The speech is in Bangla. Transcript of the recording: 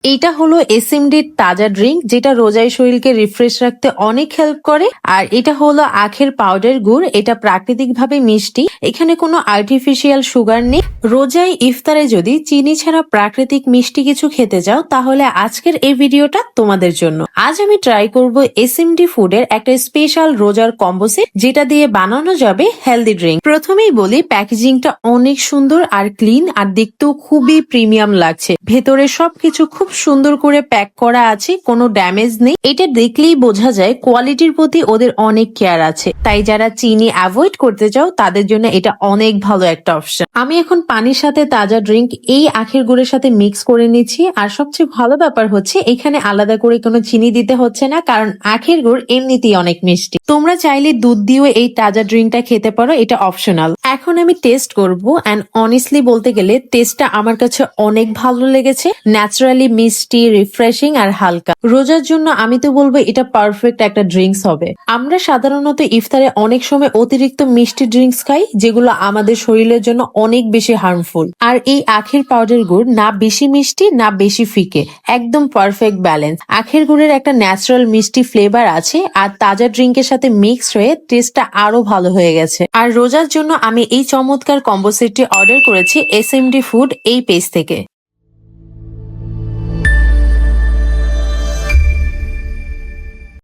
এটা হলো এসএমডির তাজা ড্রিঙ্ক, যেটা রোজায় শরীরকে রিফ্রেশ রাখতে অনেক হেল্প করে। আর এটা হলো আখের পাউডার গুড়, এটা প্রাকৃতিক ভাবে মিষ্টি, এখানে কোনো আর্টিফিশিয়াল সুগার নেই। রোজায় ইফতারে যদি চিনি ছাড়া প্রাকৃতিক মিষ্টি কিছু খেতে চাও, তাহলে আজকের এই ভিডিওটা তোমাদের জন্য। আজ আমি ট্রাই করব এসএমডি ফুডের একটা স্পেশাল রোজার কম্বো সেট, যেটা দিয়ে বানানো যাবে হেলদি ড্রিঙ্ক। প্রথমেই বলি, প্যাকেজিংটা অনেক সুন্দর আর ক্লিন, আর দেখতেও খুবই প্রিমিয়াম লাগছে। ভেতরে সবকিছু খুব সুন্দর করে প্যাক করা আছে, কোনো ড্যামেজ নেই। এটা দেখলেই বোঝা যায় কোয়ালিটির প্রতি ওদের অনেক কেয়ার আছে। তাই যারা চিনি অ্যাভয়েড করতে চাও, তাদের জন্য এটা অনেক ভালো একটা অপশন। আমি এখন পানির সাথে তাজা ড্রিঙ্ক এই আখের গুড়ের সাথে মিক্স করে নিচ্ছি। আর সবচেয়ে ভালো ব্যাপার হচ্ছে, এখানে আলাদা করে কোনো চিনি দিতে হচ্ছে না, কারণ আখের গুড় এমনিতেই অনেক মিষ্টি। তোমরা চাইলে দুধ দিয়েও এই তাজা ড্রিঙ্কটা খেতে পারো, এটা অপশনাল। এখন আমি টেস্ট করব, এন্ড অনেস্টলি বলতে গেলে টেস্টটা আমার কাছে অনেক ভালো লেগেছে। ন্যাচারালি মিষ্টি, রিফ্রেশিং আর হালকা। রোজার জন্য আমি তো বলবো এটা পারফেক্ট একটা ড্রিঙ্কস হবে। আমরা সাধারণত ইফতারে অনেক সময় অতিরিক্ত মিষ্টি ড্রিঙ্কস খাই, যেগুলো আমাদের শরীরের জন্য অনেক বেশি হার্মফুল। আর এই আখের পাউডার গুড় না বেশি মিষ্টি না বেশি ফিকে, একদম পারফেক্ট ব্যালেন্স। আখের গুড়ের একটা ন্যাচারাল মিষ্টি ফ্লেভার আছে, আর তাজা ড্রিঙ্কের সাথে মিক্স হয়ে টেস্টটা আরো ভালো হয়ে গেছে। আর রোজার জন্য আমি এই চমৎকার কম্বো সেটটি অর্ডার করেছি এসএমডি ফুড এই পেজ থেকে।